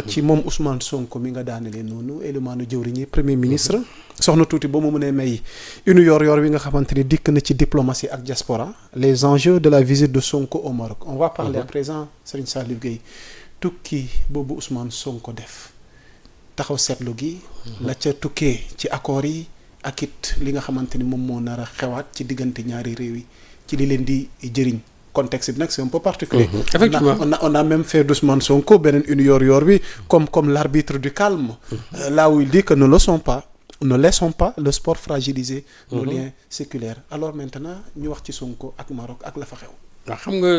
ci moom Ousmane Sonko mi nga daanelee noonu élimaanu jëwriñ yi premier ministre. soxna tuuti ba mu mënee may unu yor-yor wi nga xamante ni dikk na ci diplomatie ak diaspora. les enjeux de la visite de Sonko au Maroc. on va parler à présent Serigne Saliou Gueye tukki boobu Ousmane Sonko def taxaw seetlu gi. la ca tukkee ci accords yi ak it li nga xamante ni moom moo nar a xewaat ci diggante ñaari réew yi ci li leen di jëriñ. contexte bi nag c'est un peu particulier. Effectivement. on a même fait d'Ousmane Sonko beneen une yor bi comme l'arbitre du calme. Là où il dit que ne laissons pas le sport fragiliser nos liens séculaires. Alors maintenant ñu wax ci Sonko ak Maroc ak la fa xew. waaw xam nga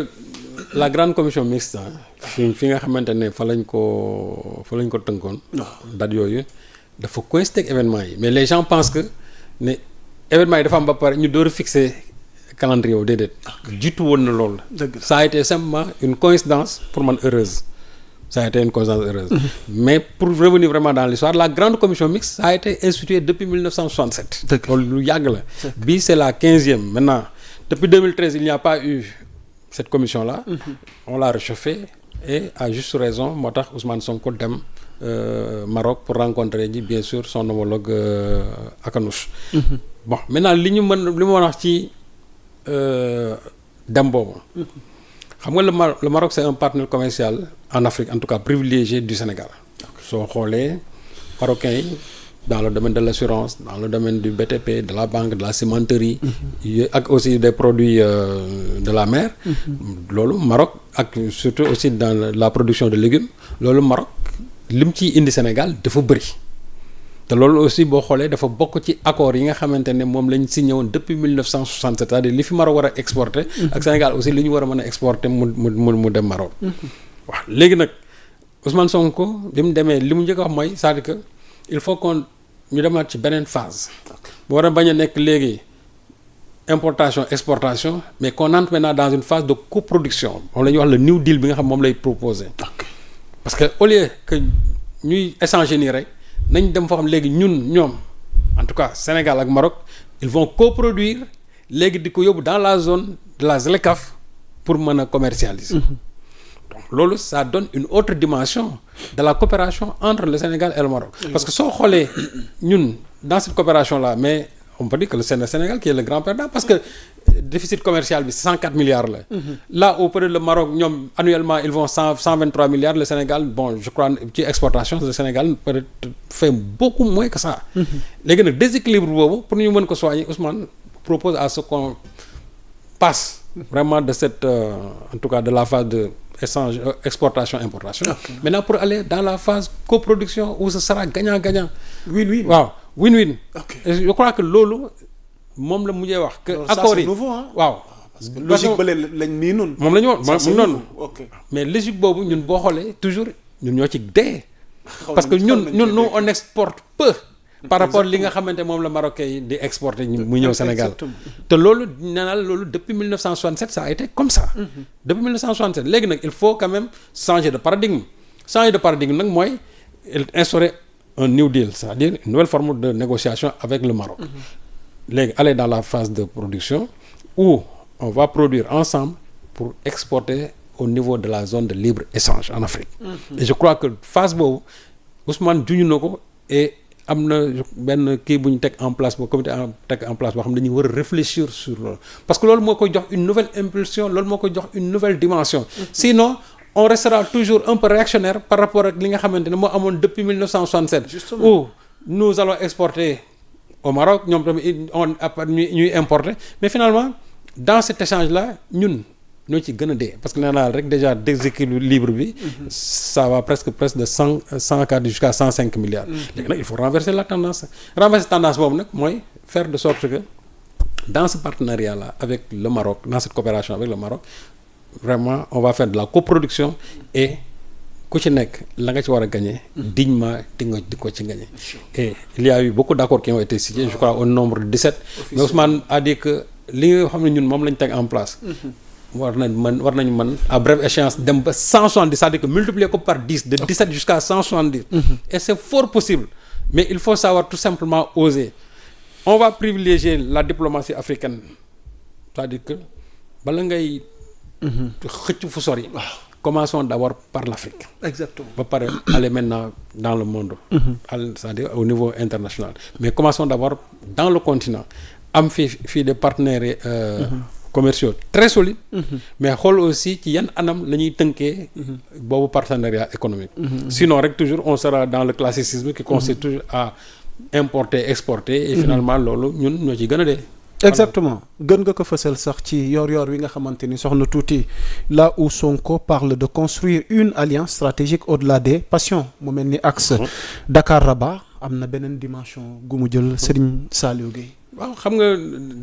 la grande commission mixte fi nga xamante ne fa lañ ko tënkoon. date yooyu dafa coïncider ak événement yi mais les gens pensent que ne événement yi dafa am ba pare ñu door a fixer calendrier wu déedéet. jiitu woon na loolu. ça a été simplement une coïncidence pour man heureuse. ça a été une coïncidence heureuse. Mais pour revenir vraiment dans l'histoire la grande commission mixte ça a été instituée depuis 1967. loolu lu yàgg la. bii c'est la 15e maintenant depuis 2013 il n'y a pas eu cette commission là. On l'a réchauffée et à juste raison moo tax Ousmane Sonko dem Maroc pour rencontrer ji bien sûr son homologue Akanouche. Bon maintenant li ma wax ci. dem boobu xam nga le Maroc c'est un partenaire commercial en Afrique en tout cas privilégié du Sénégal. soo xoolee marocains yi dans le domaine de l'assurance dans le domaine du BTP de la banque de la cimenterie ak aussi des produits de la mer loolu Maroc ak surtout aussi dans la production de légumes loolu Maroc lim ciy indi Sénégal dafa bëri te loolu aussi boo xoolee dafa bokk ci accords yi nga xamante ne moom lañ signé woon depuis 1967 c'est-à-dire li fi Maroc war a exporter ak Sénégal aussi li ñu war a mën a exporter mu dem Maroc. waaw léegi nag Ousmane Sonko bi mu demee li mu njëkk a wax mooy c'est-à-dire que il faut qu'on ñu demaat ci beneen phase. bu war a bañ a nekk léegi importation exportation mais qu'on entre maintenant dans une phase de coproduction moom la ñuy wax le New Deal bi nga xam moom lay proposer. parce que au lieu que ñuy échanger nii rek. nañ dem foo xam léegi ñoom en tout cas Sénégal ak Maroc ils vont coproduire léegi di ko yóbbu dans la zone de la ZLECAf pour mën a commercialiser. donc loolu ça donne une autre dimension de la coopération entre le Sénégal et le Maroc. parce que soo xoolee ñun dans cette coopération là mais on peut dire que le Sénégal qui est le grand perdant parce que déficit commercial bi 104 milliards la. là au près le Maroc ñoom annuellement ils vont 123 milliards le Sénégal bon je crois ci exportation le Sénégal peut-être fait beaucoup moins que ça. léegi nag déséquilibre boobu pour ñu mën ko soigner Ousmane propose à ce qu'on passe vraiment de cette en tout cas de la phase de échange exportation importation. Maintenant pour aller dans la phase coproduction où ce sera gagnant-gagnant. win-win waaw win-win. je crois que loolu. moom la mujjee wax que accords yi waaw parce que logique ba lañ nii noonu moom la ñu woon mu noonu mais logique boobu ñun boo xoolee toujours ñun ñoo ci dee parce que ñun nous on exporte peu par rapport li nga xamante moom la Marocains yi di exporter mu ñëw Sénégal te loolu nee naa loolu depuis 1967 ça a été comme ça depuis 1967 léegi nag il faut quand même changer de paradigme nag mooy instaurer un New Deal c'est-à-dire une nouvelle forme de négociation avec le Maroc léegi aller dans la phase de production où on va produire ensemble pour exporter au niveau de la zone de libre-échange en Afrique. Et je crois que phase boobu Ousmane juñu na ko et am na benn kii bu ñu teg en place boo comité teg en place boo xam ne dañuy war a réfléchir sur loolu parce que loolu moo koy jox une nouvelle impulsion loolu moo koy jox une nouvelle dimension. Sinon on restera toujours un peu réactionnaire par rapport ak li nga xamante ne moo amoon depuis 1967. Justement. Où nous allons exporter au Maroc ñoom tamit ñuy importer mais finalement dans cet échange là ñun ñoo ci gën a dee parce que nee naa rek déjà déséquilibre bi ça va presque de 104 jusqu'à 105 milliards léegi nag il faut renverser la tendance boobu nag mooy faire de sorte que dans ce partenariat là avec le Maroc dans cette coopération avec le Maroc vraiment on va faire de la coproduction et ku ci nekk la nga ci war a gagner dignement di ko ci gagner et il y a eu beaucoup d'accords qui ont été signés je crois au nombre de 17 mais Ousmane a dit que li nga xam ne ñun moom lañ teg en place war nañu mën à brève échéance dem ba 170 c'est-à-dire que multiplier ko par 10 de 17 jusqu'à 170 et c'est fort possible mais il faut savoir tout simplement oser on va privilégier la diplomatie africaine c'est-à-dire que bala ngay xëcc fu sori commençons d'abord par l'Afrique. Exactement. Ba pare aller maintenant dans le monde. C'est-à-dire au niveau international. Mais commençons d'abord dans le continent. Am fii des partenaires commerciaux très solides. Mais xool aussi ci yan anam la ñuy tënkee. boobu partenariat économique. Sinon rek toujours on sera dans le classicisme qui consiste toujours à importer exporter. Et finalement loolu ñun ñoo ci gën a dee. Exactement gën nga ko fësal sax ci yor-yor wi nga xamante ni soxna tuuti là où Sonko parle de construire une alliance stratégique au-delà des passions mu mel ni axe Dakar-Rabat am na beneen dimension gu mu jël Serigne Saliou Gueye. waaw xam nga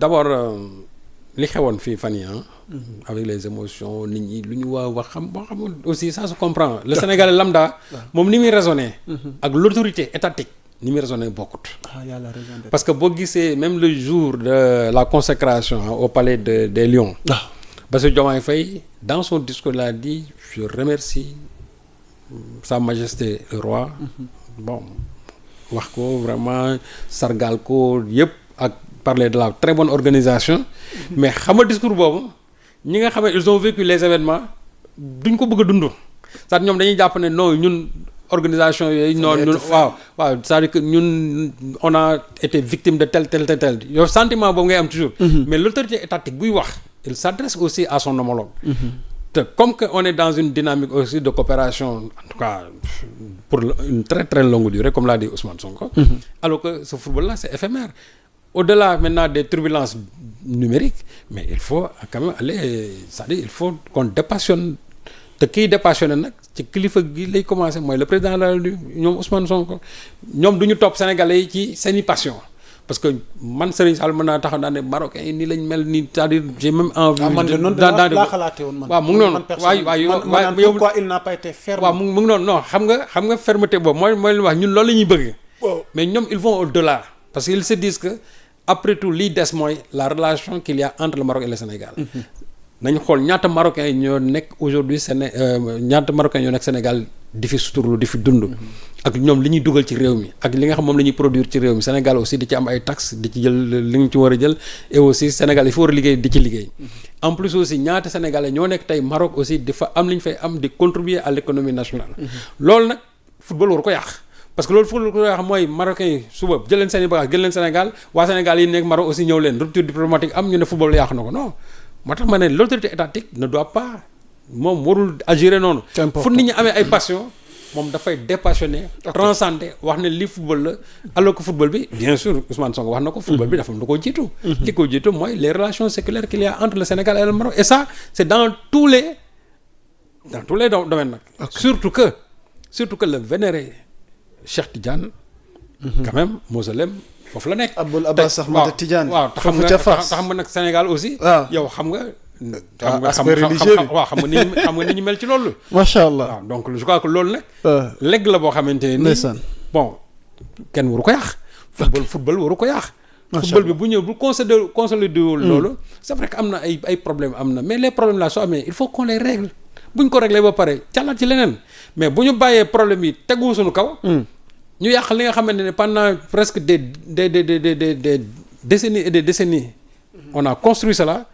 d'abord li xewoon fii fan yi avec les émotions nit ñi lu ñu wax xam aussi ça se comprend le Sénégalais lambda moom ni muy raisonner ak l'autorité étatique ni muy raisonner bokkut. Yàlla raison d'être. Parce que boo gisee même le jour de la consécration au palais des Lions. Bassirou Diomaye Faye dans son discours il a dit je remercie Sa Majesté le roi. Bon wax ko vraiment sargal ko yëpp ak parler de la très bonne organisation. Mais xam nga discours boobu ñi nga xam ne ils ont vécu les événements duñ ko bëgg a dund. c'est-à-dire ñoom dañuy jàpp ne non ñun. organisation yooyu noonu ñun waaw c'est-à-dire que ñun on a été victime de tel yow sentiment boobu ngay am toujours mais l'autorité étatique buy wax il s'adresse aussi à son homologue te comme que on est dans une dynamique aussi de coopération en tout cas pour une très très longue durée comme l'a dit Ousmane Sonko alors que ce football là c'est éphémère au-delà maintenant des turbulences numériques mais il faut quand même aller c'est-à-dire il faut qu'on dépassionne te kii dépassionné nag ci kilifa gi lay commencé mooy le président de la République ñoom Ousmane Sonko ñoom du ñu topp sénégalais yi ci seeni passion parce que man Serigne Sall mën naa taxaw naa ne marocains yi nii lañ mel nii c'est-à-dire j'ai même envie. laa xalaatee woon man. waaw mu ngi noonu waaye yow pourquoi il n'a pas été ferme. waaw mu ngi noonu non xam nga fermeté boobu mooy li wax ñun loolu la ñuy bëgg. mais ñoom ils vont au-delà parce qu'ils se disent que après tout lii des mooy la relation qu'il y a entre le Maroc et le Sénégal. nañu xool ñaata marocains ñoo nekk aujourd'hui ñaata marocains ñoo nekk Sénégal di fi suturlu di fi dund. ak ñoom li ñuy dugal ci réew mi ak li nga xam moom la ñuy produire ci réew mi Sénégal aussi di ci am ay taxes di ci jël li ñu ci war a jël et aussi Sénégal il faut war a liggéey di ci liggéey. en plus aussi ñaata Sénégalais ñoo nekk tey Maroc aussi di fa am li ñu fay am di contribuer à l'économie nationale. loolu nag football war ko yàq. parce que loolu football ko yàq mooy marocains yi suba jël leen seen i bagages jël leen Sénégal waa Sénégal yi nekk Maroc aussi ñëw leen rupture diplomatique am ñu ne football yàq na ko non. moo tax ma ne l'autorité étatique ne doit pas moom warul agir noonu. fu nit ñi amee ay passion moom dafay dépassionné. transcender wax ne lii football la alors que football bi bien sûr Ousmane Sonko wax na ko. football bi dafa am lu ko jiitu. li ko jiitu mooy les relations séculaires qu'il y a entre le Sénégal et le Maroc et ça c'est dans tous les domaines nag. surtout que le vénéré Cheikh Tidiane. quand même mausolème foofu la nekk. Aboul Abbas Ahmad Tidiane. waaw foofu ca Fass xam nga nag Sénégal aussi. yow xam nga. aspect religieux bi waaw xam nga ni ñu mel ci loolu. macha allah waaw donc je crois que loolu nag. legg la boo xamante ni. ndeysaan bon kenn waru ko yàq. football waru ko yàq. macha allah football bi bu ñëw bu consolider wul loolu. c'est vrai que am na ay problèmes am na mais les problèmes là soo amee il faut qu'on les règle bu ñu ko régler ba pare càllaat ci leneen mais bu ñu bàyyee problème yi tegu suñu kaw. ñu yàq li nga xamante ne pendant presque des décennies et des décennies on a construit cela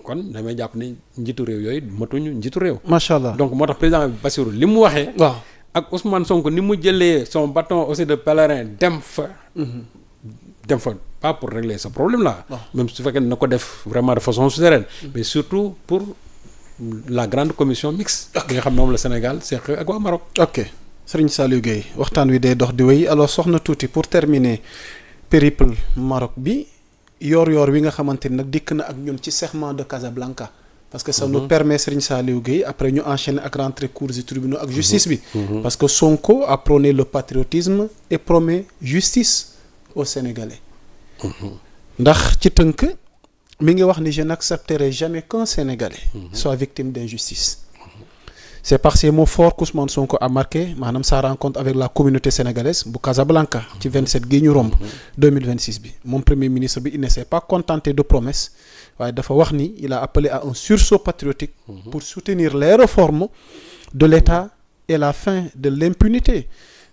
kon damay jàpp ne njiitu réew yooyu matuñu njiitu réew. macha allah donc moo tax président Bassirou li mu waxee. waaw ak Ousmane Sonko ni mu jëlee son bâton aussi de pèlerin dem fa pas pour régler ce problème là. même su fekkee na ko def vraiment de façon souterraine. mais surtout pour la grande commission mixte. bi nga xam ne moom la Sénégal seq ak waa Maroc. ok. Serigne Saliou Gueye waxtaan wi day dox di wéy alors soxna tuuti pour terminer périple Maroc bi yor wi nga xamante ni nag dikk na ak ñun ci serment de Casablanca parce que ça nous permet Serigne Saliou Gueye après ñu enchaîner ak rentrée cours et tribunaux ak justice bi parce que Sonko a prôné le patriotisme et promet justice aux Sénégalais ndax ci tënk mi ngi wax ni je n'accepterai jamais qu'un Sénégalais soit victime d'injustice. C'est par ces mots forts qu'Ousmane Sonko a marqué maanaam sa rencontre avec la communauté sénégalaise bu Casablanca ci 27 gii ñu romb 2026 bi moom premier ministre bi il ne s'est pas contenté de promesses waaye dafa wax ni il a appelé à un sursaut patriotique pour soutenir les réformes de l'État et la fin de l'impunité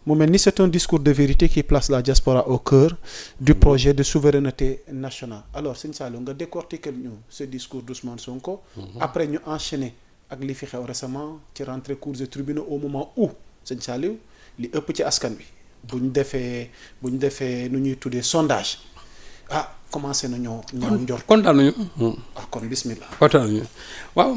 mu mel ni c'est un discours de vérité qui place la diaspora au cœur du projet de souveraineté nationale alors Serigne Saliou nga décortiquer ñu ce discours d'Ousmane Sonko après ñu enchaîner ak li fi xew récemment ci rentrée cours et tribunaux au moment où sëñ Saliou li ëpp ci askan bi bu ñu defee nu ñuy tuddee sondage commencé nañoo ñaaw njort. kontaan nañu. kon bismillah. kontaan nañu waaw.